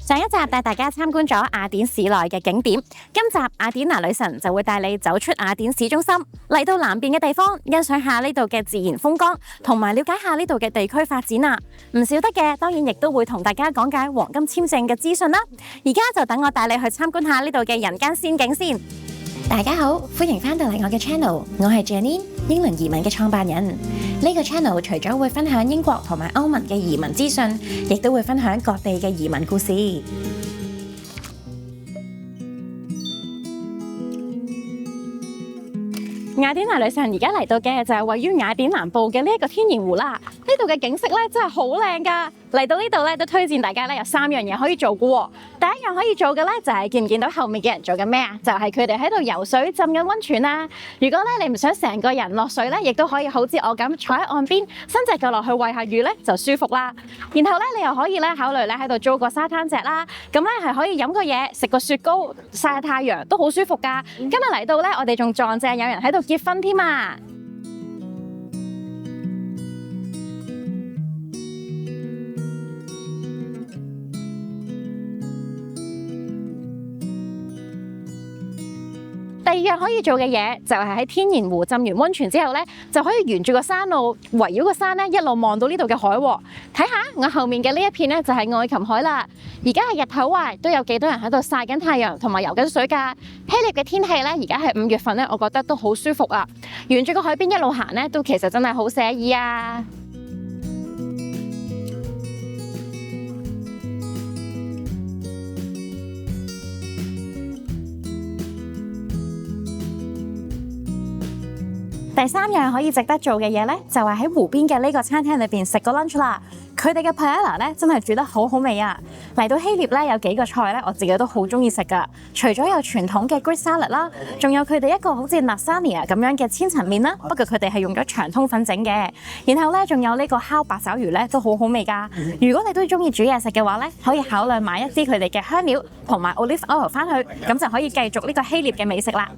上一集帶大家參觀咗雅典市內嘅景點，今集雅典娜女神就會帶你走出雅典市中心，嚟到南邊嘅地方，欣賞下呢度嘅自然風光，同埋了解下呢度嘅地區發展啊！唔少得嘅，當然亦都會同大家講解黃金簽證嘅資訊啦。而家就等我帶你去參觀下呢度嘅人間仙境先。大家好，歡迎翻到嚟我嘅 channel， 我係 Janine， 英倫移民嘅創辦人。呢個 channel 除咗會分享英國同埋歐盟嘅移民資訊，亦都會分享各地嘅移民故事。雅典娜女神而家嚟到嘅就係位於雅典南部嘅呢一個天然湖啦。呢度嘅景色咧真係好靚噶。嚟到呢度咧都推薦大家咧有3樣嘢可以做嘅喎。第一樣可以做嘅咧就係見唔見到後面嘅人做緊咩啊？就係佢哋喺度游水浸緊溫泉啦。如果咧你唔想成個人落水咧，亦都可以好似我咁坐喺岸邊，伸隻腳落去餵下魚咧就舒服啦。然後咧你又可以咧考慮咧喺度租個沙灘席啦。咁咧係可以飲個嘢、食個雪糕、曬下太陽都好舒服噶。今日嚟到咧，我哋仲撞正有人喺度結婚添啊！第二樣可以做嘅嘢就係喺天然湖浸完溫泉之後咧，就可以沿住個山路圍繞個山咧，一路望到呢度嘅海喎。睇下我後面嘅呢一片咧，就係愛琴海啦。而家係日頭啊，都有幾多人喺度曬緊太陽同埋游緊水㗎。希臘嘅天氣咧，而家係5月份咧，我覺得都好舒服啊。沿住個海邊一路行咧，都其實真係好寫意啊！第3樣可以值得做嘅嘢咧，就係喺湖邊嘅呢個餐廳裏邊食個 lunch 啦。佢哋嘅 paella 咧真係煮得好好味啊！嚟到希臘咧有幾個菜咧，我自己都好中意食噶。除咗有傳統嘅 Greek salad 啦，仲有佢哋一個好似 lasagna 咁樣嘅千層麵啦。不過佢哋係用咗長通粉整嘅。然後咧仲有呢個烤八爪魚咧，都好好味噶。如果你都中意煮嘢食嘅話咧，可以考慮買一啲佢哋嘅香料同埋 olive oil 翻去，咁就可以繼續呢個希臘嘅美食啦。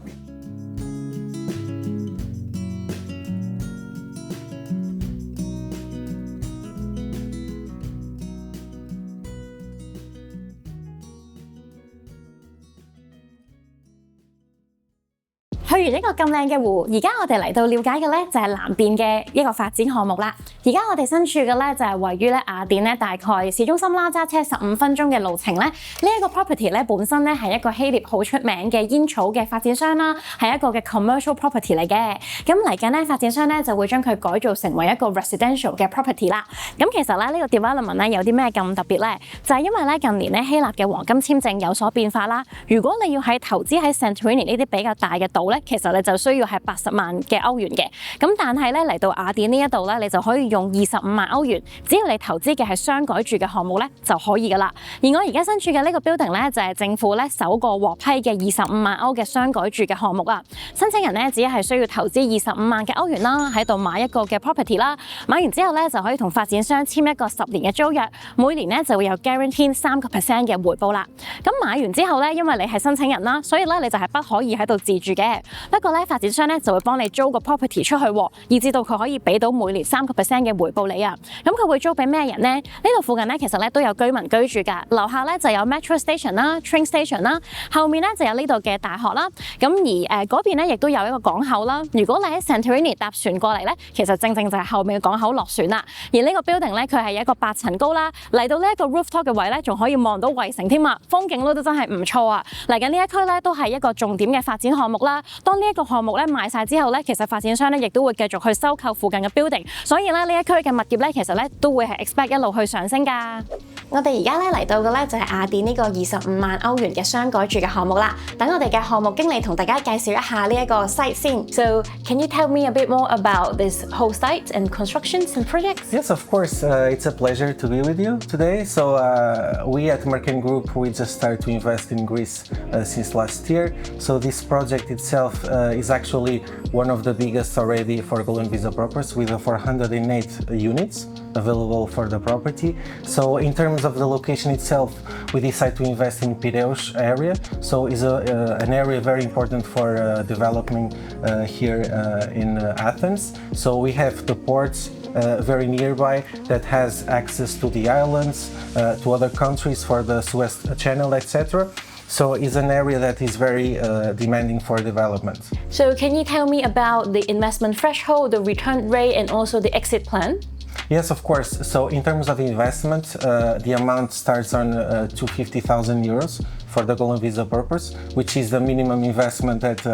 去完一個咁靚嘅湖，而家我哋嚟到了解嘅咧就係南邊嘅一個發展項目啦。而家我哋身處嘅咧就係位於咧雅典咧大概市中心啦，揸車15分鐘嘅路程咧。呢一個 property 咧本身咧係一個希臘好出名嘅煙草嘅發展商啦，係一個嘅 commercial property 嚟嘅。咁嚟緊咧發展商咧就會將佢改造成為一個 residential 嘅 property 啦。咁其實咧呢個 development 咧有啲咩咁特別咧？就係因為咧近年咧希臘嘅黃金簽證有所變化啦。如果你要喺投資喺 Santorini 呢啲比較大嘅島咧，其實你就需要係80萬嘅歐元嘅，咁但係咧嚟到雅典呢一度咧，你就可以用25萬歐元，只要你投資嘅係商改住嘅項目咧就可以噶啦。而我而家身處嘅呢個 building 咧就係政府咧首個獲批嘅25萬歐嘅商改住嘅項目啦。申請人咧只係需要投資25萬嘅歐元啦，喺度買一個嘅 property 啦，買完之後咧就可以同發展商簽一個10年嘅租約，每年咧就會有 guarantee 3% 嘅回報啦。咁買完之後咧，因為你係申請人啦，所以咧你就係不可以喺度自住嘅。不過咧，發展商咧就會幫你租個 property 出去，以至到佢可以俾到每年3% 嘅回報你啊。咁佢會租俾咩人呢？呢度附近咧其實咧都有居民居住㗎。樓下咧就有 metro station 啦、train station 啦，後面咧就有呢度嘅大學啦。咁而嗰邊咧亦都有一個港口啦。如果你喺 Santorini 搭船過嚟咧，其實正正就係後面嘅港口落船啦。而呢個 building 咧佢係一個8層高啦，嚟到呢一個 rooftop 嘅位咧，仲可以望到衛城添啊，風景都真係唔錯啊。嚟緊呢一區咧都係一個重點嘅發展項目啦。當呢一個項目咧賣晒之後咧，其實發展商咧亦都會繼續去收購附近嘅 building， 所以咧呢一區嘅物業咧其實咧都會係 expect 一路去上升㗎。我哋而家咧嚟到嘅咧就係雅典呢個25萬歐元嘅商改住嘅項目啦。等我哋嘅項目經理同大家介紹一下呢一個 site 先。So can you tell me a bit more about this whole site and constructions and projects? Yes, of course. It's a pleasure to be with you today. So we at Merkin Group, we just started to invest in Greece since last year. So this project itself is actually one of the biggest already for Golden Visa properties with 408 units available for the property. So in terms of the location itself, we decided to invest in Piraeus area. So it's an area very important for development here in Athens. So we have the ports very nearby, that has access to the islands, to other countries for the Suez Channel, etc. So it's an area that is very demanding for development. So can you tell me about the investment threshold, the return rate, and also the exit plan? Yes, of course. So in terms of investment, the amount starts on 250,000 euros for the golden visa purpose, which is the minimum investment that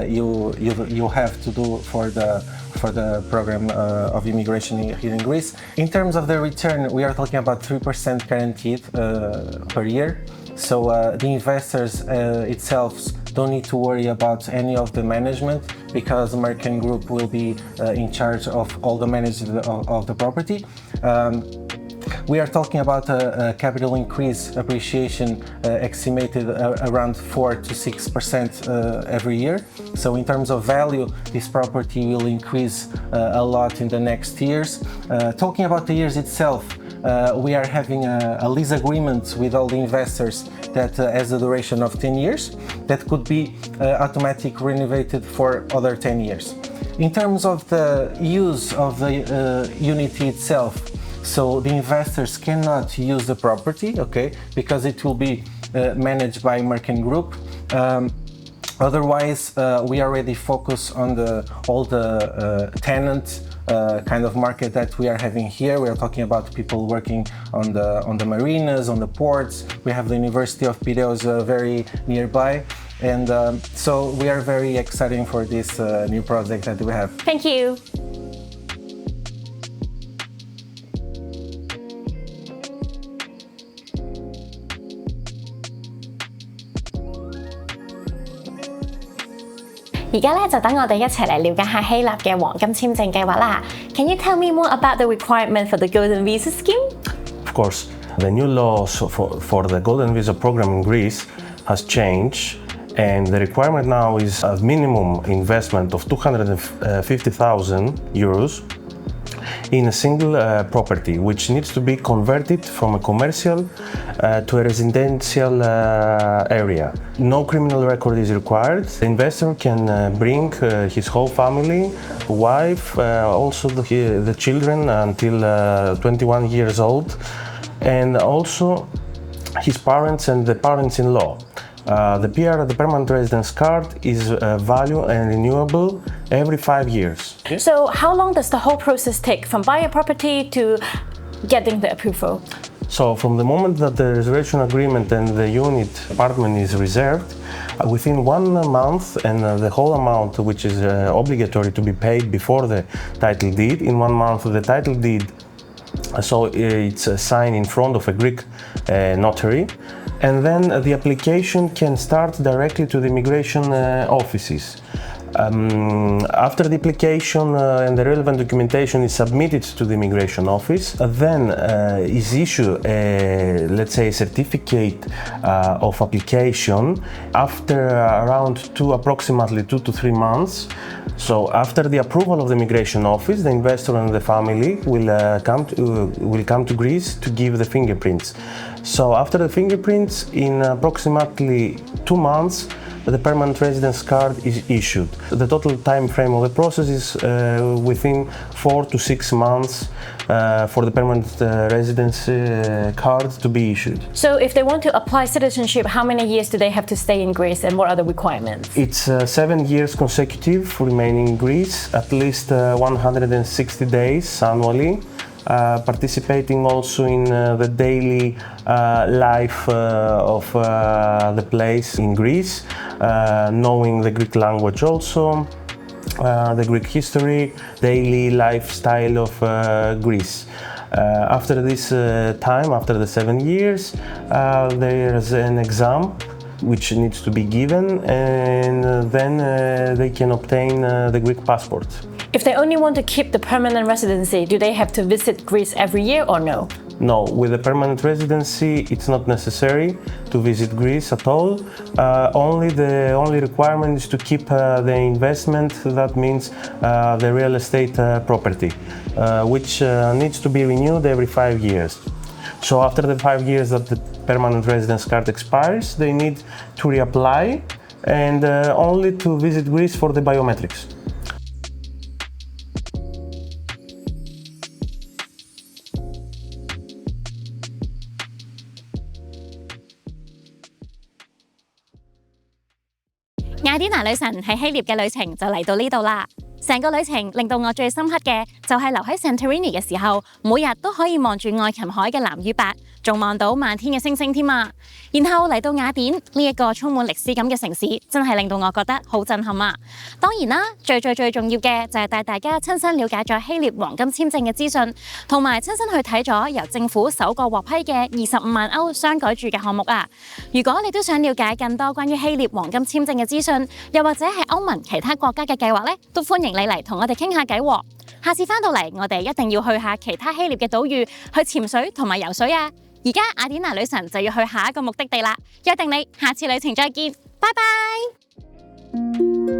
you have to do for the program of immigration here in Greece. In terms of the return, we are talking about 3% guaranteed per year. So the investors itself don't need to worry about any of the management, because the American Group will be in charge of all the management of the property. We are talking about a capital increase appreciation estimated around 4 to 6% every year. So in terms of value, this property will increase a lot in the next years. Talking about the years itself, we are having a lease agreement with all the investors that has a duration of 10 years that could be automatically renovated for other 10 years. In terms of the use of the unity itself, so the investors cannot use the property, okay, because it will be managed by American Group. Otherwise, we already focus on all the tenant kind of market that we are having here. We are talking about people working on the marinas, on the ports. We have the University of Piraeus very nearby. And so we are very excited for this new project that we have. Thank you.而家咧就等我哋一齊嚟了解下希臘嘅黃金簽證計劃啦。Can you tell me more about the requirement for the Golden Visa scheme? Of course, the new laws for the Golden Visa program in Greece has changed, and the requirement now is a minimum investment of 250,000 euros in a single property, which needs to be converted from a commercial to a residential area. No criminal record is required. The investor can bring his whole family, wife, also the children until 21 years old, and also his parents and the parents-in-law. The PR, the permanent residence card, is value and renewable every 5 years. So how long does the whole process take from buying a property to getting the approval? So from the moment that the reservation agreement and the unit apartment is reserved, within 1 month, and the whole amount which is obligatory to be paid before the title deed, in 1 month the title deed, so it's signed in front of a Greek notary, and then the application can start directly to the immigration offices. After the application and the relevant documentation is submitted to the immigration office, then is issued let's say a certificate of application after around approximately 2 to 3 months. So after the approval of the immigration office, the investor and the family will come to Greece to give the fingerprints. So after the fingerprints, in approximately 2 months, the permanent residence card is issued. The total time frame of the process is within 4 to 6 months for the permanent residence card to be issued. So if they want to apply citizenship, how many years do they have to stay in Greece, and what are the requirements? It's 7 years consecutive for remaining in Greece, at least 160 days annually. Participating also in the daily life of the place in Greece, knowing the Greek language also, the Greek history, daily lifestyle of Greece. After this time, after the 7 years, there's an exam which needs to be given, and then they can obtain the Greek passport. If they only want to keep the permanent residency, do they have to visit Greece every year or no? No, with the permanent residency, it's not necessary to visit Greece at all. The only requirement is to keep the investment. That means the real estate property, which needs to be renewed every 5 years. So after the 5 years that the permanent residence card expires, they need to reapply and only to visit Greece for the biometrics. 雅典娜女神喺希臘嘅旅程就嚟到呢度啦。成個旅程令到我最深刻嘅就係留喺 Santorini 嘅時候，每日都可以望住愛琴海嘅藍與白，仲望到漫天嘅星星添啊！然後嚟到雅典呢一個充滿歷史感嘅城市，真係令到我覺得好震撼啊！當然啦，最重要嘅就係帶大家親身了解咗希臘黃金簽證嘅資訊，同埋親身去睇咗由政府首個獲批嘅25萬歐雙改住嘅項目啊！如果你都想了解更多關於希臘黃金簽證嘅資訊，又或者係歐盟其他國家嘅計劃呢，都歡迎你嚟同我哋傾下偈喎。下次翻到嚟，我哋一定要去下其他希臘嘅島嶼，去潛水同埋游水啊！而家雅典娜女神就要去下一個目的地啦，約定你下次旅程再見，拜拜。